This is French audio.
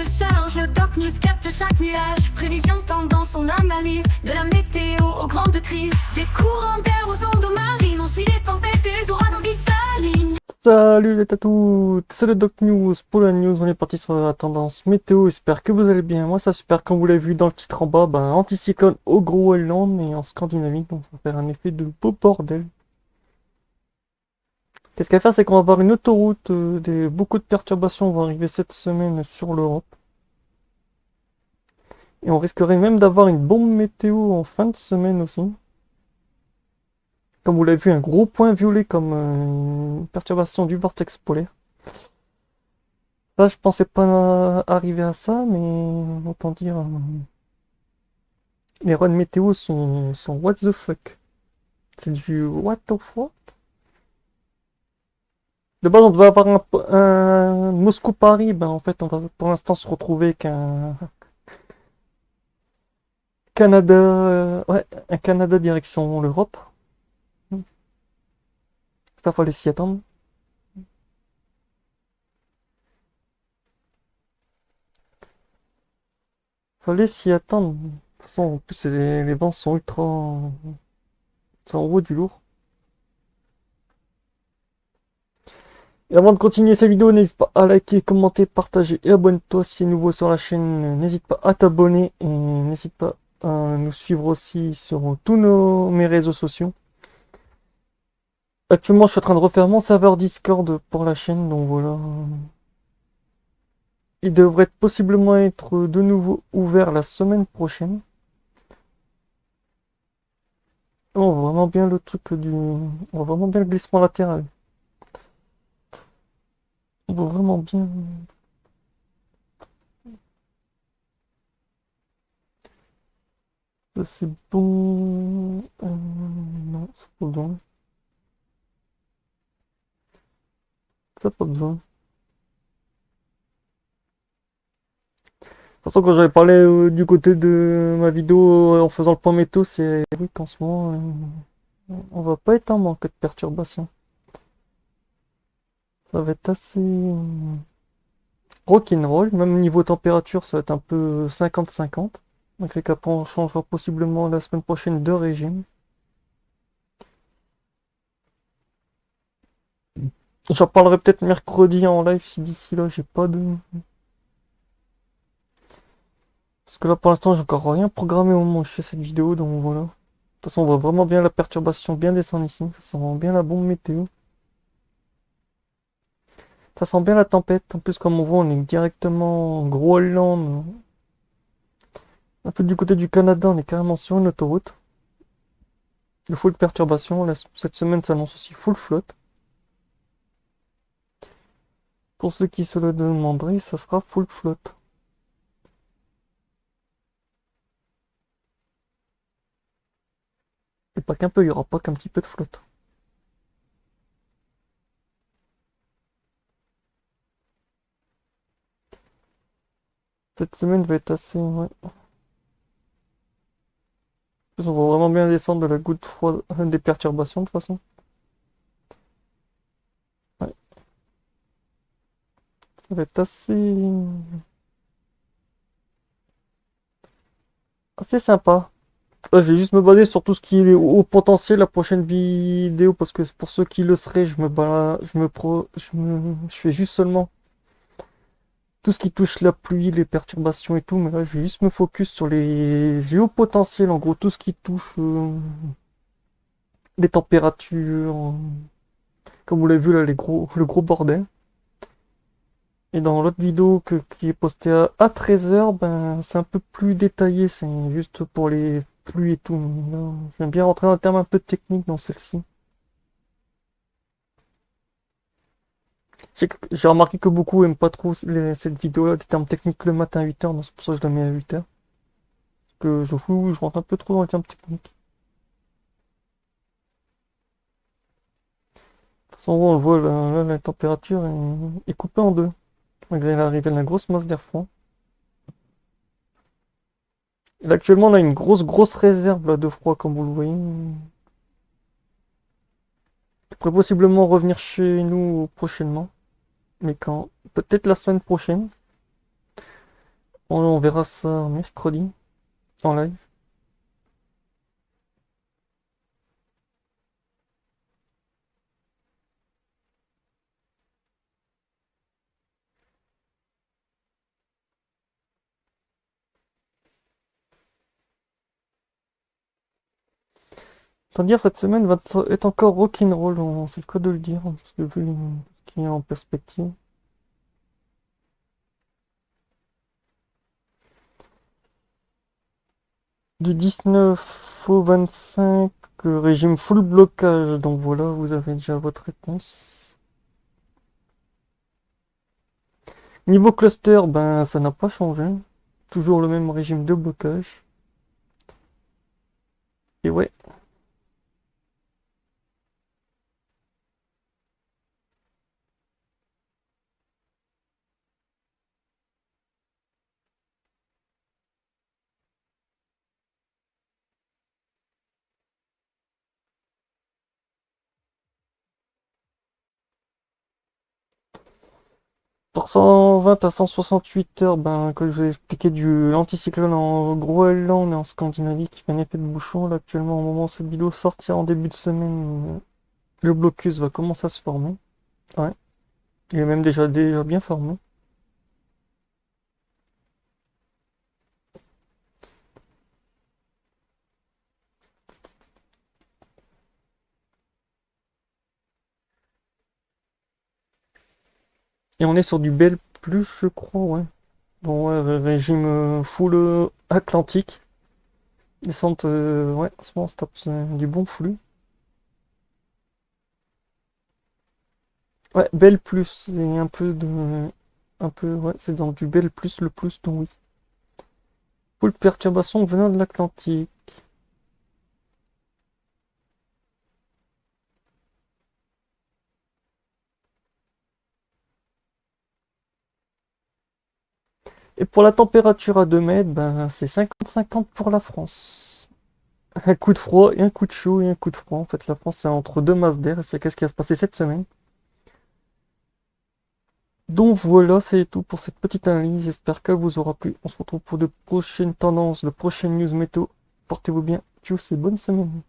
se charge, le Doc News capte chaque nuage. Prévision, tendance, on analyse. De la météo aux grandes crises. Des courants d'air aux ondes marines. On suit les tempêtes et les ouragans qui s'alignent. Salut les tatous, c'est le Doc News pour la news. On est parti sur la tendance météo. J'espère que vous allez bien. Moi ça super, comme vous l'avez vu dans le titre en bas, anticyclone au Groenland et en Scandinavie, donc ça va faire un effet de beau bordel. Qu'est-ce qu'à faire, c'est qu'on va avoir une autoroute, beaucoup de perturbations vont arriver cette semaine sur l'Europe. Et on risquerait même d'avoir une bombe météo en fin de semaine aussi. Comme vous l'avez vu, un gros point violet comme une perturbation du vortex polaire. Ça, je pensais pas arriver à ça, mais autant dire, les runs météo sont what the fuck. C'est du what the fuck. De base, on devait avoir un Moscou-Paris. En fait, on va pour l'instant se retrouver avec un Canada, ouais, un Canada direction l'Europe. Ça, fallait s'y attendre. Fallait s'y attendre. De toute façon, en plus, les vents sont ultra. C'est en haut du lourd. Et avant de continuer cette vidéo, n'hésite pas à liker, commenter, partager et abonne-toi si c'est nouveau sur la chaîne. N'hésite pas à t'abonner et n'hésite pas à nous suivre aussi sur tous mes réseaux sociaux. Actuellement, je suis en train de refaire mon serveur Discord pour la chaîne, donc voilà. Il devrait possiblement être de nouveau ouvert la semaine prochaine. On voit vraiment bien le truc on voit vraiment bien le glissement latéral. On voit vraiment bien. Ça, c'est bon. Non, c'est pas bon. Ça, pas besoin. De toute façon, quand j'avais parlé du côté de ma vidéo en faisant le point météo, c'est oui qu'en ce moment, on va pas être en manque de perturbations. Ça va être assez rock'n'roll. Même niveau température, ça va être un peu 50-50. Donc les capons on changera possiblement la semaine prochaine de régime. J'en parlerai peut-être mercredi en live si d'ici là j'ai pas de. Parce que là pour l'instant j'ai encore rien programmé au moment où je fais cette vidéo, donc voilà. De toute façon on voit vraiment bien la perturbation bien descendre ici. Ça sent bien la bombe météo. Ça sent bien la tempête. En plus comme on voit on est directement en Groenland. Un peu du côté du Canada, on est carrément sur une autoroute. Le full perturbation. Là, cette semaine s'annonce aussi full flotte. Pour ceux qui se le demanderaient, ça sera full flotte. Et pas qu'un peu, il n'y aura pas qu'un petit peu de flotte. Cette semaine va être assez. Ouais. En plus, on va vraiment bien descendre de la goutte froide des perturbations de toute façon. Ouais. Ça va être assez sympa. Là, je vais juste me baser sur tout ce qui est au potentiel la prochaine vidéo parce que pour ceux qui le seraient, je fais juste seulement tout ce qui touche la pluie, les perturbations et tout, mais là je vais juste me focus sur les hauts potentiels, en gros tout ce qui touche les températures, comme vous l'avez vu là, le gros bordel. Et dans l'autre vidéo qui est postée à 13h, c'est un peu plus détaillé, c'est juste pour les pluies et tout. Là, j'aime bien rentrer dans un terme un peu technique dans celle-ci. J'ai remarqué que beaucoup aiment pas trop cette vidéo-là, des termes techniques le matin à 8h, donc c'est pour ça que je la mets à 8h. Que je rentre un peu trop dans les termes techniques. De toute façon, on le voit, là, la température est coupée en deux. Malgré l'arrivée de la grosse masse d'air froid. Et là, actuellement, on a une grosse réserve là, de froid, comme vous le voyez. Qui pourrait possiblement revenir chez nous prochainement. Mais quand? Peut-être la semaine prochaine. On verra ça mercredi en live. Faut dire, cette semaine va être encore rock'n'roll, c'est le cas de le dire, parce que vu ce qui est en perspective. Du 19 au 25, régime full blocage, donc voilà, vous avez déjà votre réponse. Niveau cluster, ben ça n'a pas changé. Toujours le même régime de blocage. Et ouais. Pour 120 à 168 heures, ben, comme je vous ai expliqué, du anticyclone en Groenland et en Scandinavie qui fait un effet de bouchon. Là, actuellement, au moment où cette vidéo sortira en début de semaine, le blocus va commencer à se former. Ouais. Il est même déjà bien formé. Et on est sur du Bell plus, je crois, ouais. Bon, ouais, régime full atlantique. Descente, ouais, en ce moment, on se tape du bon flux. Ouais, Bell plus, et un peu de. Un peu, ouais, c'est dans du Bell plus, le plus, donc oui. Full perturbation venant de l'Atlantique. Et pour la température à 2 mètres, ben, c'est 50-50 pour la France. Un coup de froid et un coup de chaud et un coup de froid. En fait, la France, c'est entre deux masses d'air et c'est qu'est-ce qui va se passer cette semaine. Donc voilà, c'est tout pour cette petite analyse. J'espère qu'elle vous aura plu. On se retrouve pour de prochaines tendances, de prochaines news météo. Portez-vous bien. Tchuss et bonne semaine.